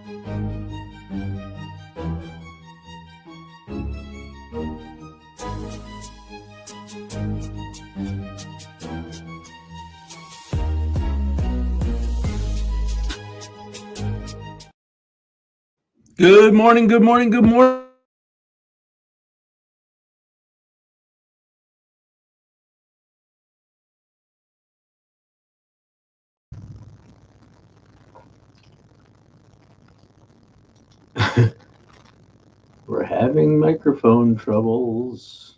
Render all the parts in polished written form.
Good morning, good morning, good morning. We're having microphone troubles.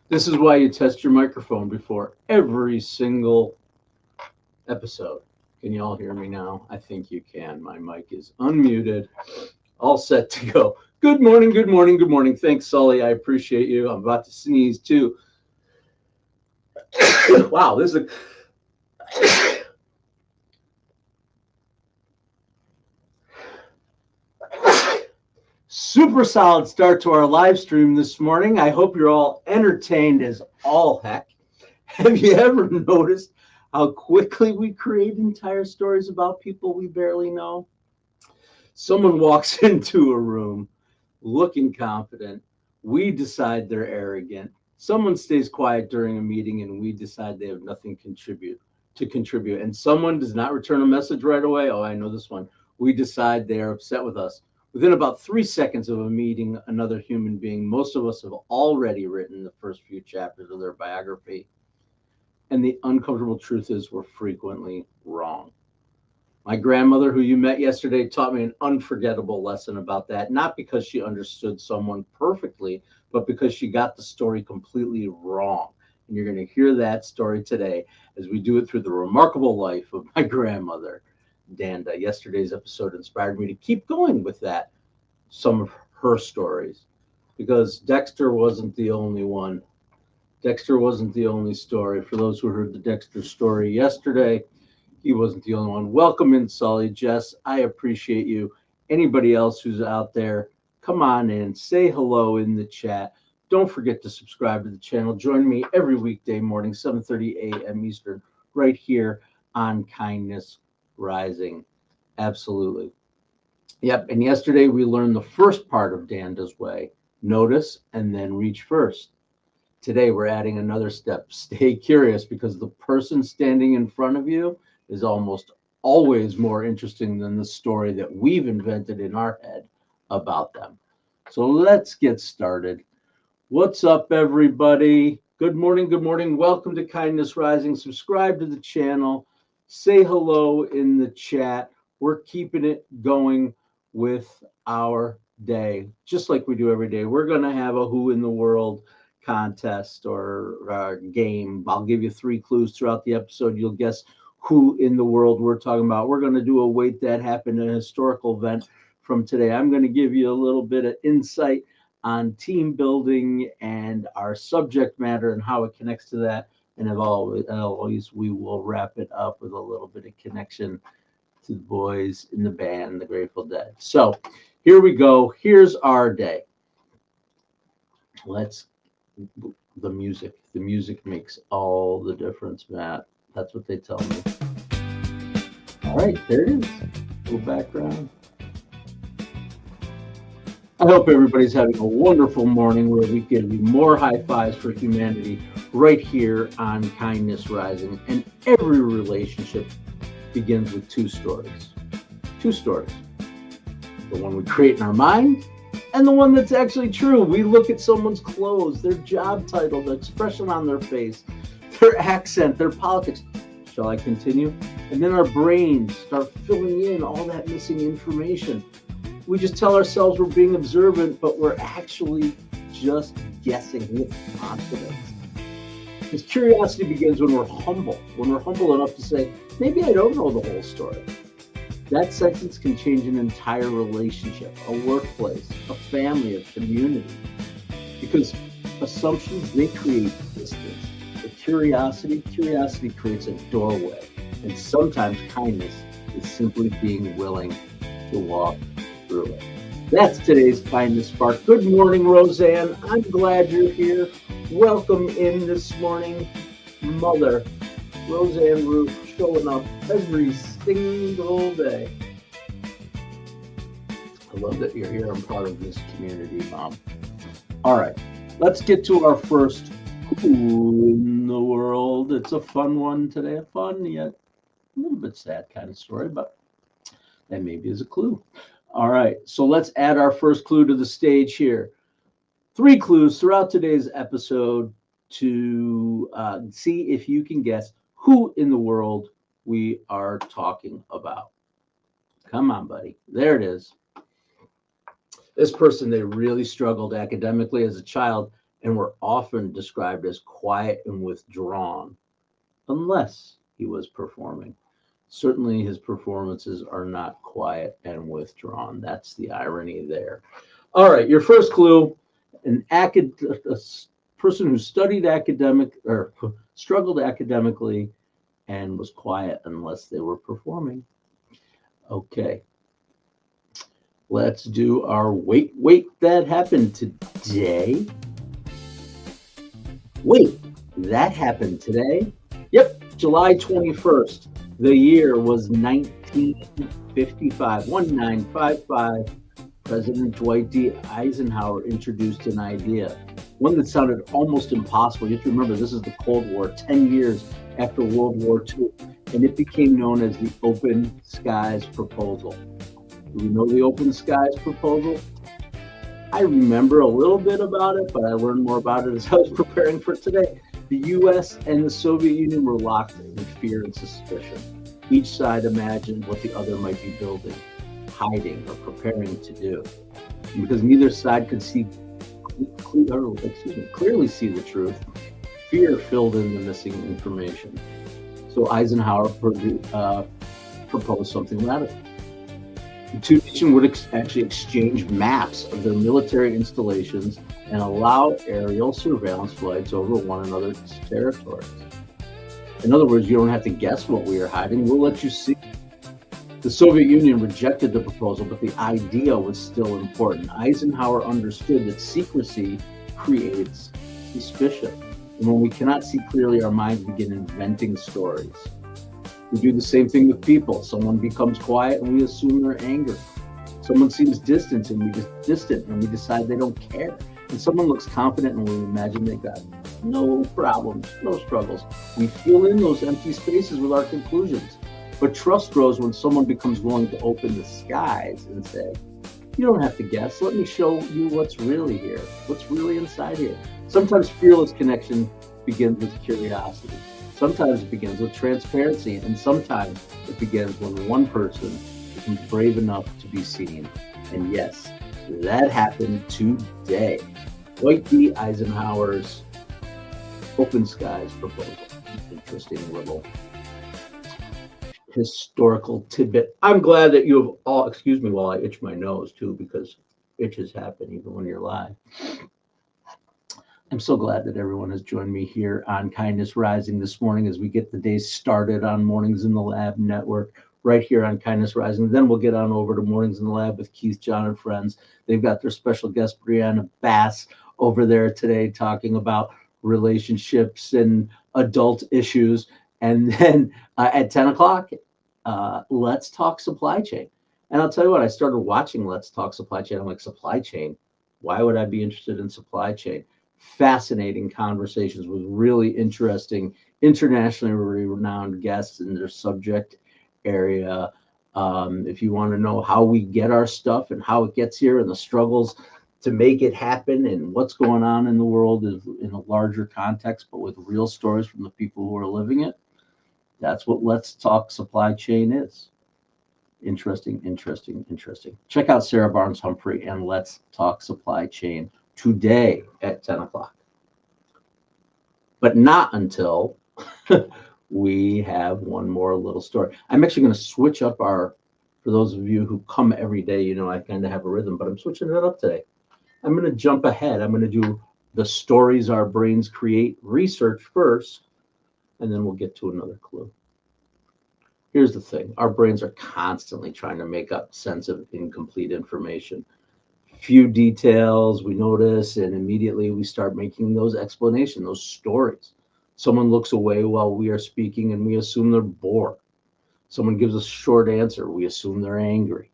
This is why you test your microphone before every single episode. Can you all hear me now? I think you can. My mic is unmuted, all set to go. Good morning, good morning, good morning. Thanks, Sully. I appreciate you. I'm about to sneeze too. Wow, this is super solid start to our live stream this morning. I hope you're all entertained as all heck. Have you ever noticed how quickly we create entire stories about people we barely know? Someone walks into a room looking confident. We decide they're arrogant. Someone stays quiet during a meeting and we decide they have nothing to contribute. And someone does not return a message right away. Oh, I know this one. We decide they are upset with us. Within about 3 seconds of a meeting another human being, most of us have already written the first few chapters of their biography. And the uncomfortable truth is we're frequently wrong. My grandmother, who you met yesterday, taught me an unforgettable lesson about that, not because she understood someone perfectly, but because she got the story completely wrong. And you're going to hear that story today as we do it through the remarkable life of my grandmother, Danda. Yesterday's episode inspired me to keep going with that, some of her stories, because Dexter wasn't the only one. Dexter wasn't the only story. For those who heard the Dexter story yesterday, he wasn't the only one. Welcome in, Sully, Jess. I appreciate you. Anybody else who's out there, come on in, say hello in the chat. Don't forget to subscribe to the channel. Join me every weekday morning, 7:30 a.m. Eastern, right here on Kindness Rising. Absolutely. Yep. And yesterday we learned the first part of Danda's way: notice and then reach first. Today we're adding another step: stay curious, because the person standing in front of you is almost always more interesting than the story that we've invented in our head about them. So let's get started. What's up, everybody? Good morning, good morning. Welcome to Kindness Rising. Subscribe to the channel. Say hello in the chat. We're keeping it going with our day, just like we do every day. We're going to have a Who in the World contest or game. I'll give you 3 clues throughout the episode. You'll guess who in the world we're talking about. We're going to do a Wait That Happened, a historical event from today. I'm going to give you a little bit of insight on team building and our subject matter and how it connects to that. And as always, we will wrap it up with a little bit of connection to the boys in the band, the Grateful Dead. So here we go. Here's our day. The music makes all the difference, Matt. That's what they tell me. All right, there it is. Little background. I hope everybody's having a wonderful morning where we give you more high fives for humanity right here on Kindness Rising. And every relationship begins with 2 stories. 2 stories. The one we create in our mind and the one that's actually true. We look at someone's clothes, their job title, the expression on their face, their accent, their politics. Shall I continue? And then our brains start filling in all that missing information. We just tell ourselves we're being observant, but we're actually just guessing with confidence. Because curiosity begins when we're humble enough to say, maybe I don't know the whole story. That sentence can change an entire relationship, a workplace, a family, a community. Because assumptions, they create distance. But curiosity creates a doorway. And sometimes kindness is simply being willing to walk through it. That's today's Kindness Spark. Good morning, Roseanne. I'm glad you're here. Welcome in this morning, Mother Roseanne Roof, showing up every single day. I love that you're here. I'm part of this community, Mom. All right, let's get to our first who in the world. It's a fun one today, a fun yet a little bit sad kind of story, but that maybe is a clue. All right, so let's add our first clue to the stage here. 3 clues throughout today's episode to see if you can guess who in the world we are talking about. Come on, buddy. There it is. This person, they really struggled academically as a child and were often described as quiet and withdrawn, unless he was performing. Certainly his performances are not quiet and withdrawn. That's the irony there. All right, your first clue, a person who studied struggled academically and was quiet unless they were performing. Okay. Let's do our wait, that happened today. Wait, that happened today? Yep, July 21st. The year was 1955, 1955. President Dwight D. Eisenhower introduced an idea, one that sounded almost impossible. You have to remember, this is the Cold War, 10 years after World War II, and it became known as the Open Skies Proposal. Do we know the Open Skies Proposal? I remember a little bit about it, but I learned more about it as I was preparing for today. The U.S. and the Soviet Union were locked in fear and suspicion. Each side imagined what the other might be building, hiding, or preparing to do. And because neither side could clearly see the truth, fear filled in the missing information. So Eisenhower proposed something radical. The two nations would actually exchange maps of their military installations and allow aerial surveillance flights over one another's territories. In other words, you don't have to guess what we are hiding. We'll let you see. The Soviet Union rejected the proposal, but the idea was still important. Eisenhower understood that secrecy creates suspicion. And when we cannot see clearly, our minds begin inventing stories. We do the same thing with people. Someone becomes quiet and we assume they're angry. Someone seems distant and we decide they don't care. And someone looks confident and we imagine they got no problems, no struggles. We fill in those empty spaces with our conclusions. But trust grows when someone becomes willing to open the skies and say, you don't have to guess. Let me show you what's really here, what's really inside here. Sometimes fearless connection begins with curiosity. Sometimes it begins with transparency, and sometimes it begins when one person becomes brave enough to be seen. And yes, that happened today. Dwight D. Eisenhower's Open Skies Proposal. Interesting little historical tidbit. I'm glad that you have all, excuse me while I itch my nose too, because itches happen even when you're live. I'm so glad that everyone has joined me here on Kindness Rising this morning as we get the day started on Mornings in the Lab Network, right here on Kindness Rising. Then we'll get on over to Mornings in the Lab with Keith, John, and friends. They've got their special guest, Brianna Bass, over there today talking about relationships and adult issues. And then at 10 o'clock, Let's Talk Supply Chain. And I'll tell you what, I started watching Let's Talk Supply Chain. I'm like, supply chain? Why would I be interested in supply chain? Fascinating conversations with really interesting, internationally renowned guests in their subject area. If you want to know how we get our stuff and how it gets here and the struggles to make it happen and what's going on in the world in a larger context, but with real stories from the people who are living it, that's what Let's Talk Supply Chain is. Interesting. Check out Sarah Barnes Humphrey and Let's Talk Supply Chain today at 10 o'clock. but not until we have one more little story. I'm actually going to switch up for those of you who come every day, you know, I kind of have a rhythm, but I'm switching it up today. I'm going to jump ahead. I'm going to do the stories our brains create research first, and then we'll get to another clue. Here's the thing. Our brains are constantly trying to make up sense of incomplete information. Few details we notice, and immediately we start making those explanations, those stories. Someone looks away while we are speaking, and we assume they're bored. Someone gives a short answer, we assume they're angry.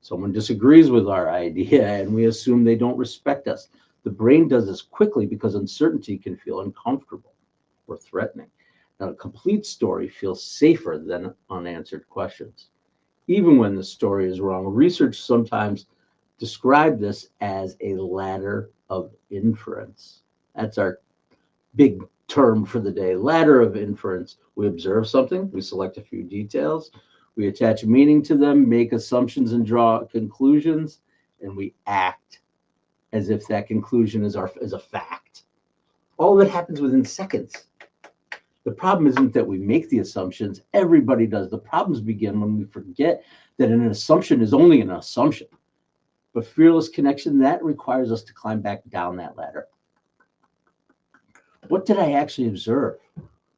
Someone disagrees with our idea, and we assume they don't respect us. The brain does this quickly because uncertainty can feel uncomfortable or threatening. Now, a complete story feels safer than unanswered questions. Even when the story is wrong, research sometimes describe this as a ladder of inference. That's our big term for the day, ladder of inference. We observe something, we select a few details, we attach meaning to them, make assumptions and draw conclusions, and we act as if that conclusion is a fact. All of it happens within seconds. The problem isn't that we make the assumptions, everybody does. The problems begin when we forget that an assumption is only an assumption. But fearless connection, that requires us to climb back down that ladder. What did I actually observe?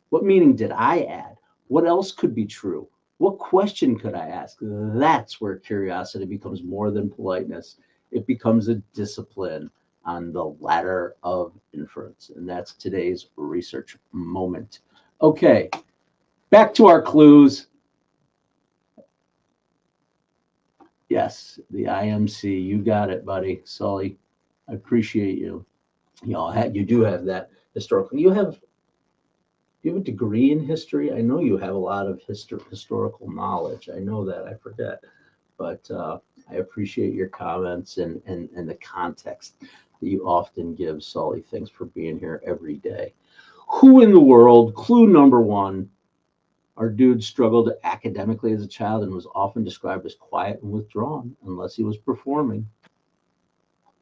What meaning did I add? What else could be true? What question could I ask? That's where curiosity becomes more than politeness. It becomes a discipline on the ladder of inference. And that's today's research moment. Okay, back to our clues. Yes, the IMC. You got it, buddy. Sully, I appreciate you. You do have that historical. You have a degree in history. I know you have a lot of historical knowledge. I know that. I forget. But I appreciate your comments and the context that you often give, Sully. Thanks for being here every day. Who in the world? Clue number one. Our dude struggled academically as a child and was often described as quiet and withdrawn unless he was performing.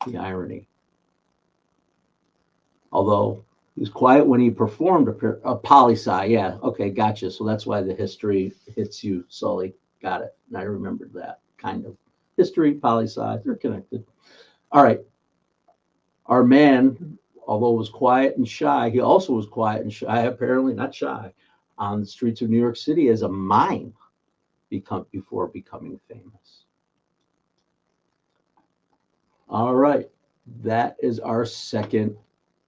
The irony. Although he was quiet when he performed a poli-sci. Yeah, okay, gotcha. So that's why the history hits you, Sully. Got it. And I remembered that, kind of. History, poli-sci, they're connected. All right. Our man, although was quiet and shy, he also was quiet and shy, apparently not shy, on the streets of New York City as a mime before becoming famous. All right. That is our second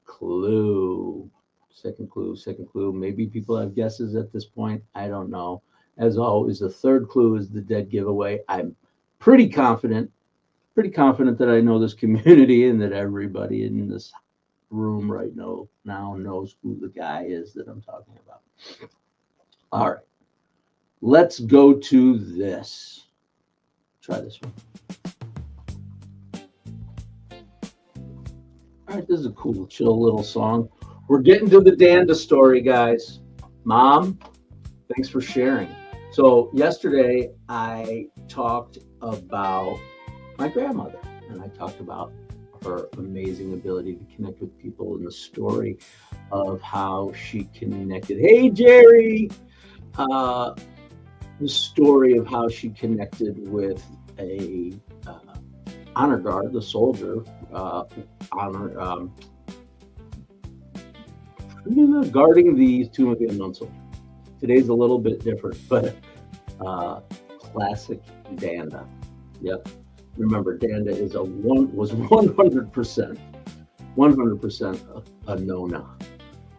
clue. Second clue. Maybe people have guesses at this point. I don't know. As always, the third clue is the dead giveaway. I'm pretty confident that I know this community and that everybody in this room right now knows who the guy is that I'm talking about. All right. Let's go to this. Try this one. All right, this is a cool, chill little song. We're getting to the Danda story, guys. Mom, thanks for sharing. So yesterday I talked about my grandmother, and I talked about her amazing ability to connect with people and the story of how she connected. Hey, Jerry! The story of how she connected with a honor guard, the soldier, guarding the Tomb of the Unknown Soldier. Today's a little bit different, but classic Danda. Yep. Remember, Danda was 100% a Nona,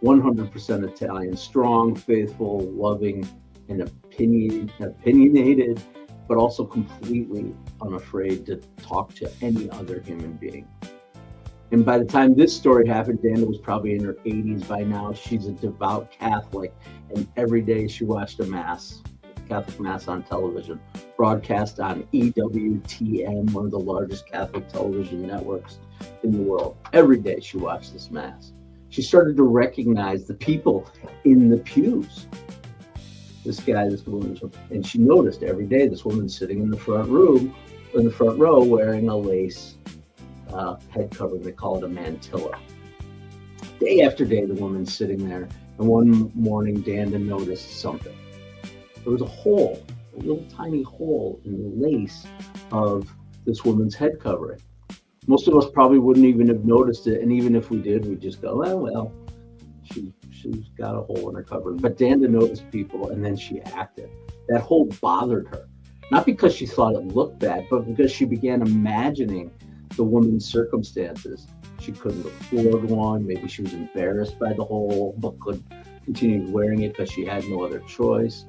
100% Italian, strong, faithful, loving, and opinionated, but also completely unafraid to talk to any other human being. And by the time this story happened, Danda was probably in her 80s by now. She's a devout Catholic, and every day she watched a mass, Catholic mass on television, broadcast on EWTN, one of the largest Catholic television networks in the world. Every day she watched this mass. She started to recognize the people in the pews. This woman, and she noticed every day this woman sitting in the front row wearing a lace head covering. They call it a mantilla. Day after day, the woman's sitting there, and one morning, Danda noticed something. There was a hole, a little tiny hole in the lace of this woman's head covering. Most of us probably wouldn't even have noticed it, and even if we did, we'd just go, "Oh, well, she's got a hole in her covering." But Danda noticed people, and then she acted. That hole bothered her, not because she thought it looked bad, but because she began imagining the woman's circumstances. She couldn't afford one. Maybe she was embarrassed by the hole, but could continue wearing it because she had no other choice.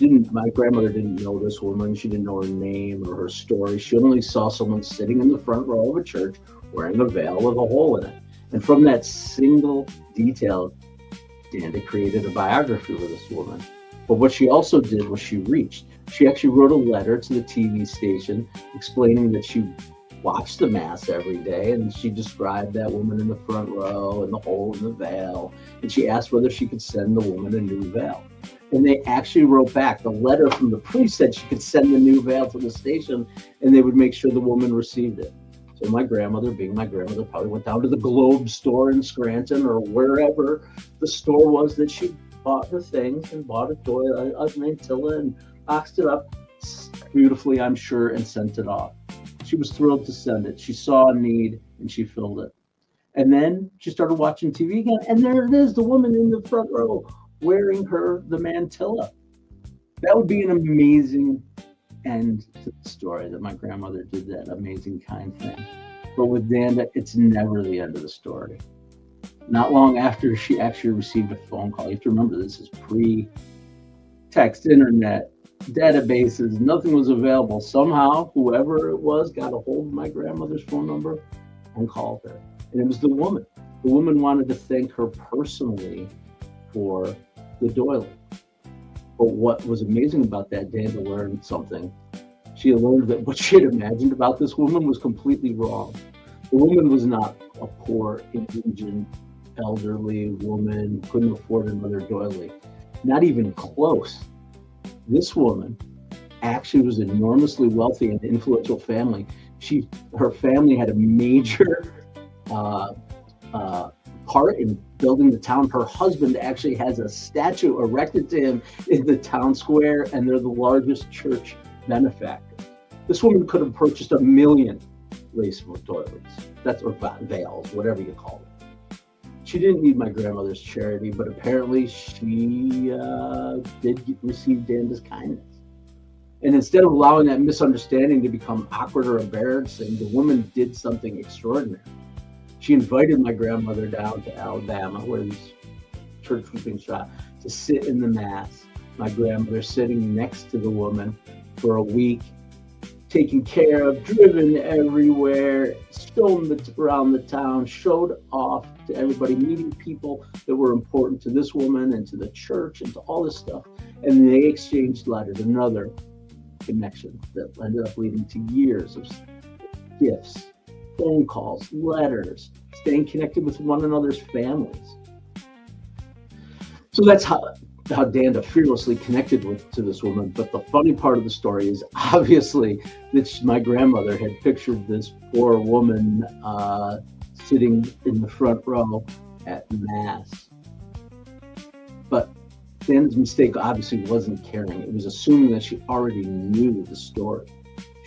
My grandmother didn't know this woman. She didn't know her name or her story. She only saw someone sitting in the front row of a church wearing a veil with a hole in it. And from that single detail, Danda created a biography for this woman. But what she also did was she actually wrote a letter to the TV station explaining that she watched the Mass every day, and she described that woman in the front row and the hole in the veil, and she asked whether she could send the woman a new veil. And they actually wrote back. The letter from the priest said she could send the new veil to the station, and they would make sure the woman received it. So my grandmother, being my grandmother, probably went down to the Globe store in Scranton or wherever the store was that she bought her things, and bought a mantilla and boxed it up beautifully, I'm sure, and sent it off. She was thrilled to send it. She saw a need and she filled it. And then she started watching TV again, and there it is, the woman in the front row wearing the mantilla. That would be an amazing end to the story, that my grandmother did that amazing kind thing. But with Danda, it's never the end of the story. Not long after she actually received a phone call. You have to remember, this is pre-text, internet, databases, nothing was available. Somehow, whoever it was got a hold of my grandmother's phone number and called her. And it was the woman. The woman wanted to thank her personally for the doily. But what was amazing about that, Danda learned something. She learned that what she had imagined about this woman was completely wrong. The woman was not a poor, indigent, elderly woman, couldn't afford another doily. Not even close. This woman actually was an enormously wealthy and influential family. Her family had a major part in building the town. Her husband actually has a statue erected to him in the town square, and they're the largest church benefactors. This woman could have purchased 1 million lace toilets, or veils, whatever you call it. She didn't need my grandmother's charity, but apparently she did receive Danda's kindness. And instead of allowing that misunderstanding to become awkward or embarrassing, the woman did something extraordinary. She invited my grandmother down to Alabama, where this church was being shot, to sit in the Mass. My grandmother sitting next to the woman for a week, taken care of, driven everywhere, shown around the town, showed off to everybody, meeting people that were important to this woman and to the church and to all this stuff. And they exchanged letters, another connection that ended up leading to years of gifts, phone calls, letters, staying connected with one another's families. So that's how Danda fearlessly connected to this woman. But the funny part of the story is obviously that my grandmother had pictured this poor woman sitting in the front row at Mass. But Danda's mistake obviously wasn't caring. It was assuming that she already knew the story.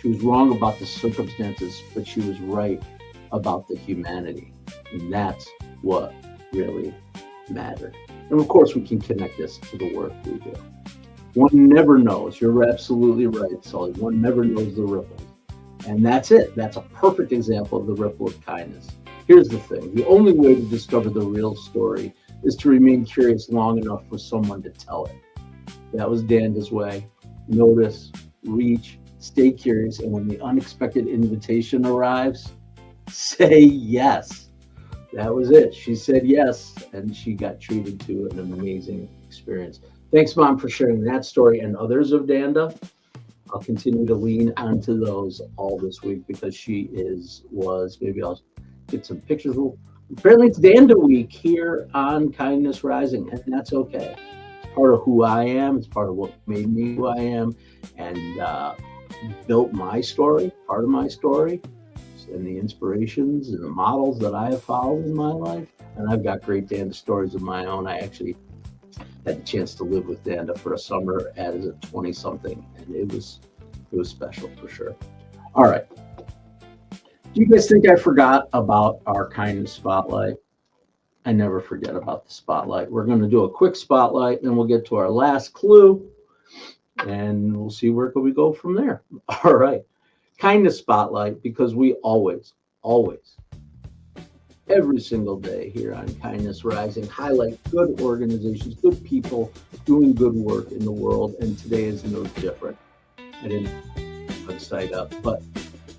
She was wrong about the circumstances, but she was right about the humanity. And that's what really mattered. And of course, we can connect this to the work we do. One never knows. You're absolutely right, Sully. One never knows the ripples. And that's it. That's a perfect example of the ripple of kindness. Here's the thing. The only way to discover the real story is to remain curious long enough for someone to tell it. That was Danda's way. Notice, reach, stay curious, and when the unexpected invitation arrives, say yes. That was it. She said yes, and she got treated to an amazing experience. Thanks, Mom, for sharing that story and others of Danda. I'll continue to lean onto those all this week because she was. Maybe I'll get some pictures. Apparently, it's Danda week here on Kindness Rising, and that's okay. It's part of who I am. It's part of what made me who I am, and built my story, part of my story. and the inspirations and the models that I have followed in my life. And I've got great Danda stories of my own. I actually had the chance to live with Danda for a summer as a 20-something, and it was special for sure. All right. Do you guys think I forgot about our kindness spotlight? I never forget about the spotlight. We're going to do a quick spotlight, then we'll get to our last clue, and we'll see where we go from there. All right. Kindness spotlight, because we always, every single day here on Kindness Rising, highlight good organizations, good people doing good work in the world, and today is no different. I didn't put the site up, but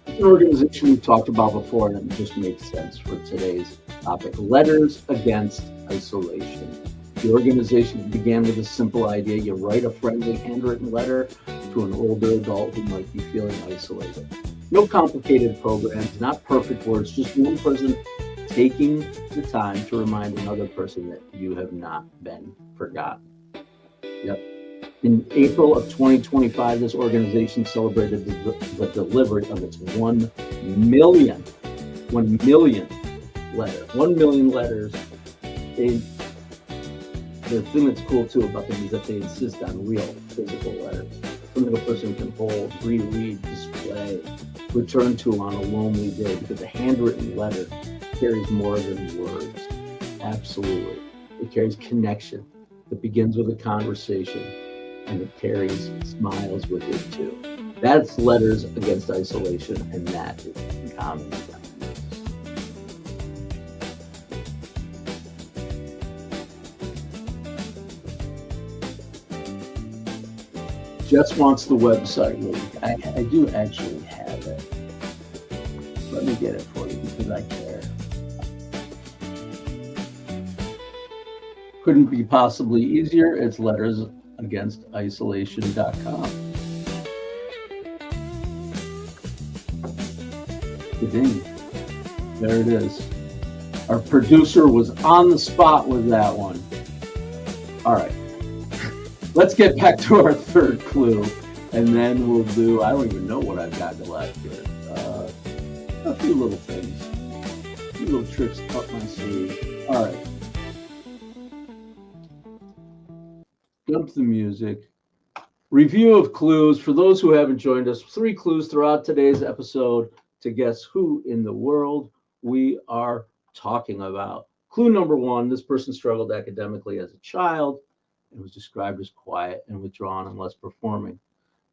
an organization we talked about before, and it just makes sense for today's topic: Letters Against Isolation. The organization began with a simple idea: you write a friendly handwritten letter to an older adult who might be feeling isolated. No complicated programs, not perfect words, just one person taking the time to remind another person that you have not been forgotten. Yep. In April of 2025, this organization celebrated the delivery of its 1 million letters. The thing that's cool too about them is that they insist on real physical letters, something a person can hold, reread, display, return to on a lonely day, because a handwritten letter carries more than words. Absolutely. It carries connection. It begins with a conversation, and it carries smiles with it too. That's Letters Against Isolation, and that is common sense. Jess wants the website link. I do actually have it. Let me get it for you because I care. Couldn't be possibly easier. It's lettersagaistisolation.com. Ding. There it is. Our producer was on the spot with that one. All right. Let's get back to our third clue, and then we'll do, I don't even know what I've got left here. A few little things, a few little tricks up my sleeve. All right. Jump to the music. Review of clues. For those who haven't joined us, 3 clues throughout today's episode to guess who in the world we are talking about. Clue number 1, this person struggled academically as a child and was described as quiet and withdrawn and less performing.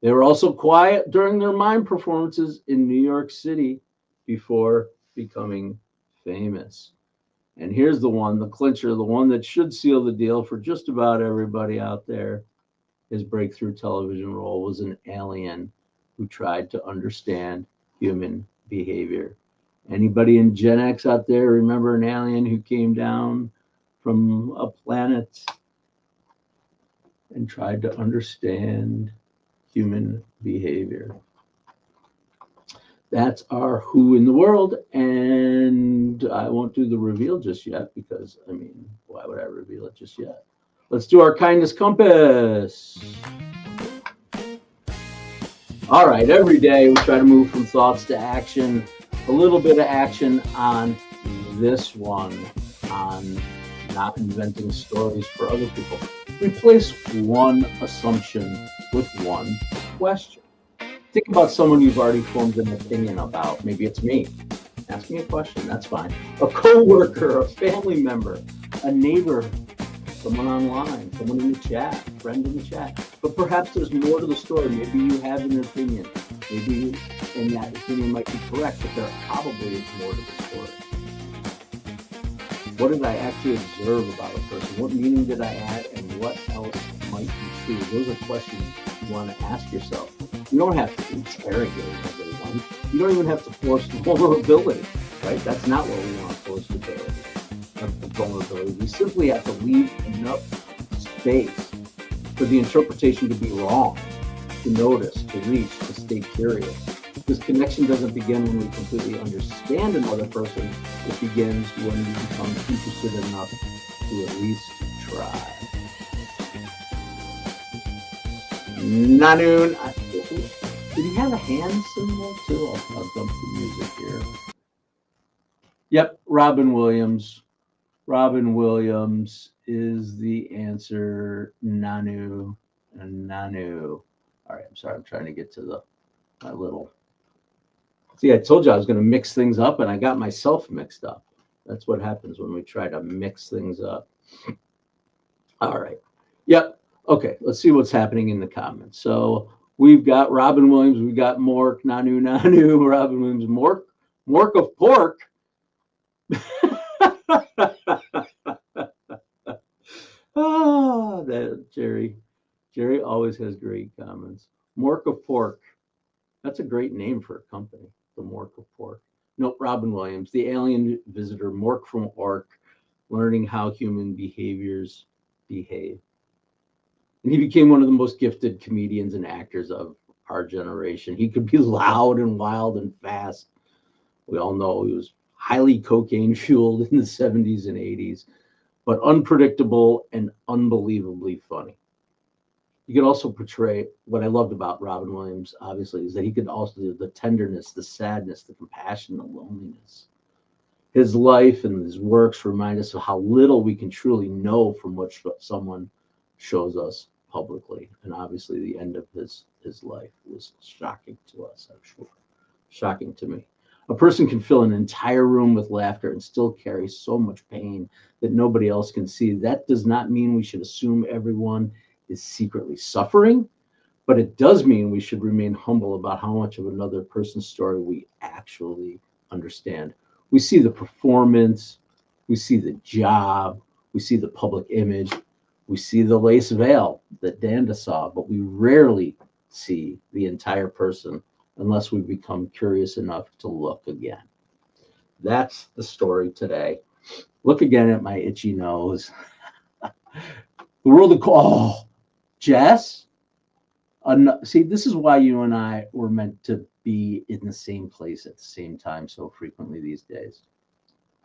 They were also quiet during their mime performances in New York City before becoming famous. And here's the one, the clincher, the one that should seal the deal for just about everybody out there. His breakthrough television role was an alien who tried to understand human behavior. Anybody in Gen X out there remember an alien who came down from a planet and tried to understand human behavior? That's our who in the world, and I won't do the reveal just yet because, I mean, why would I reveal it just yet? Let's do our kindness compass. All right, every day we try to move from thoughts to action. A little bit of action on this one, on not inventing stories for other people. Replace one assumption with one question. Think about someone you've already formed an opinion about. Maybe it's me. Ask me a question. That's fine. A coworker, a family member, a neighbor, someone online, someone in the chat, a friend in the chat. But perhaps there's more to the story. Maybe you have an opinion. Maybe, and that opinion might be correct, but there probably is more to the story. What did I actually observe about a person? What meaning did I add, and what else might be true? Those are questions you want to ask yourself. You don't have to interrogate everyone. You don't even have to force vulnerability, right? That's not what we want, forced vulnerability. We simply have to leave enough space for the interpretation to be wrong, to notice, to reach, to stay curious. This connection doesn't begin when we completely understand another person. It begins when we become interested enough to at least try. Nanoon. Did he have a hand symbol too? I'll dump the music here. Yep, Robin Williams. Robin Williams is the answer. Nanu. Nanu. All right, I'm sorry. I'm trying to get to my little. See, I told you I was going to mix things up, and I got myself mixed up. That's what happens when we try to mix things up. All right. Yep. Okay. Let's see what's happening in the comments. So we've got Robin Williams. We've got Mork. Nanu. Nanu. Robin Williams. Mork. Mork of pork. That Jerry always has great comments. Mork of pork. That's a great name for a company. The Mork of pork. Nope. Robin Williams, the alien visitor, Mork from Ork, learning how human behaviors behave. And he became one of the most gifted comedians and actors of our generation. He could be loud and wild and fast. We all know he was highly cocaine fueled in the 70s and 80s, but unpredictable and unbelievably funny. He could also portray what I loved about Robin Williams, obviously, is that he could also do the tenderness, the sadness, the compassion, the loneliness. His life and his works remind us of how little we can truly know from what someone shows us publicly. And obviously the end of his life was shocking to us, I'm sure. Shocking to me. A person can fill an entire room with laughter and still carry so much pain that nobody else can see. That does not mean we should assume everyone is secretly suffering, but it does mean we should remain humble about how much of another person's story we actually understand. We see the performance, we see the job, we see the public image, we see the lace veil that Danda saw, but we rarely see the entire person unless we become curious enough to look again. That's the story today. Look again at my itchy nose. The world of Jess. See, this is why you and I were meant to be in the same place at the same time so frequently these days.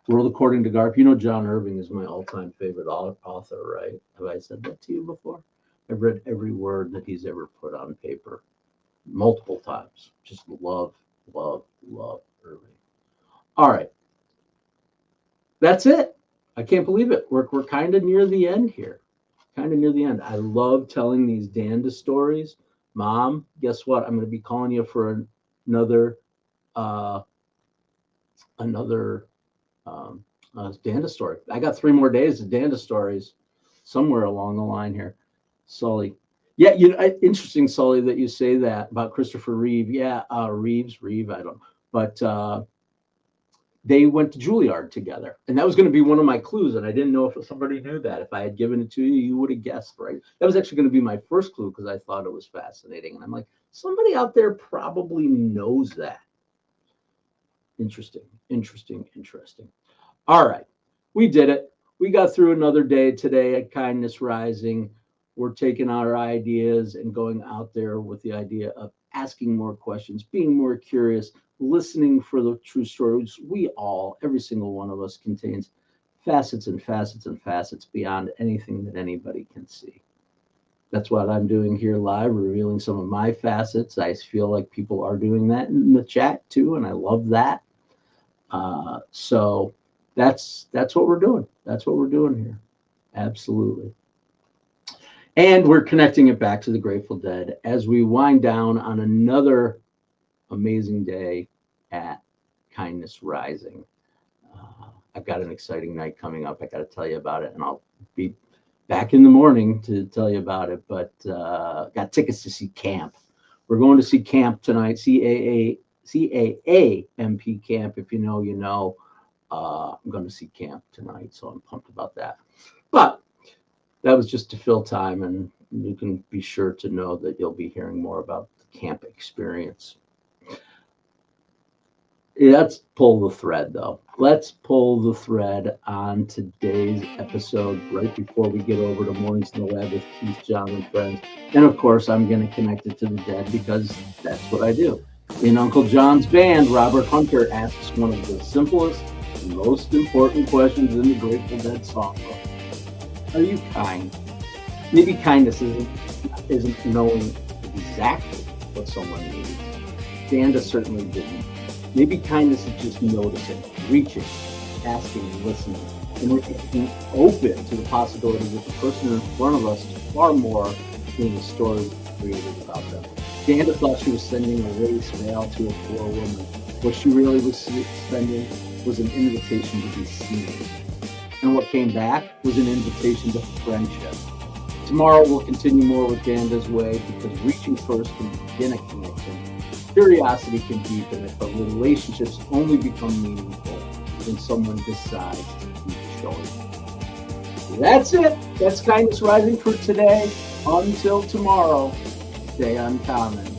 World According to Garp. You know John Irving is my all-time favorite author, right? Have I said that to you before? I've read every word that he's ever put on paper multiple times. Just love Irving. All right. That's it. I can't believe it. We're kind of near the end here. Kind of near the end. I love telling these Danda stories. Mom, guess what? I'm going to be calling you for another Danda story. I got 3 more days of Danda stories somewhere along the line here. Sully. Yeah, interesting, Sully, that you say that about Christopher Reeve. Yeah, Reeve, I don't know. But they went to Juilliard together. And that was going to be one of my clues. And I didn't know if somebody knew that. If I had given it to you, you would have guessed, right? That was actually going to be my first clue because I thought it was fascinating. And I'm like, somebody out there probably knows that. Interesting. All right. We did it. We got through another day today at Kindness Rising. We're taking our ideas and going out there with the idea of asking more questions, being more curious, listening for the true stories. Every single one of us contains facets and facets and facets beyond anything that anybody can see. That's what I'm doing here live, revealing some of my facets. I feel like people are doing that in the chat too, and I love that. So that's what we're doing. That's what we're doing here. Absolutely. And we're connecting it back to the Grateful Dead as we wind down on another amazing day at Kindness Rising. I've got an exciting night coming up. I got to tell you about it, and I'll be back in the morning to tell you about it. But got tickets to see Camp. We're going to see Camp tonight, CAAMP Camp. If you know, you know. I'm going to see Camp tonight, so I'm pumped about that. But that was just to fill time, and you can be sure to know that you'll be hearing more about the camp experience. Let's pull the thread, though. Let's pull the thread on today's episode right before we get over to Mornings in the Lab with Keith, John, and friends. And, of course, I'm going to connect it to the dead because that's what I do. In Uncle John's band, Robert Hunter asks one of the simplest and most important questions in the Grateful Dead songbook. Are you kind? Maybe kindness isn't knowing exactly what someone needs. Danda certainly didn't. Maybe kindness is just noticing, reaching, asking, listening, and we're being open to the possibility that the person in front of us is far more than the story created about them. Danda thought she was sending a race mail to a poor woman. What she really was sending was an invitation to be seen. And what came back was an invitation to friendship. Tomorrow we'll continue more with Danda's way, because reaching first can begin a connection. Curiosity can deepen it, but relationships only become meaningful when someone decides to keep showing. That's it. That's Kindness Rising for today. Until tomorrow, stay uncommon.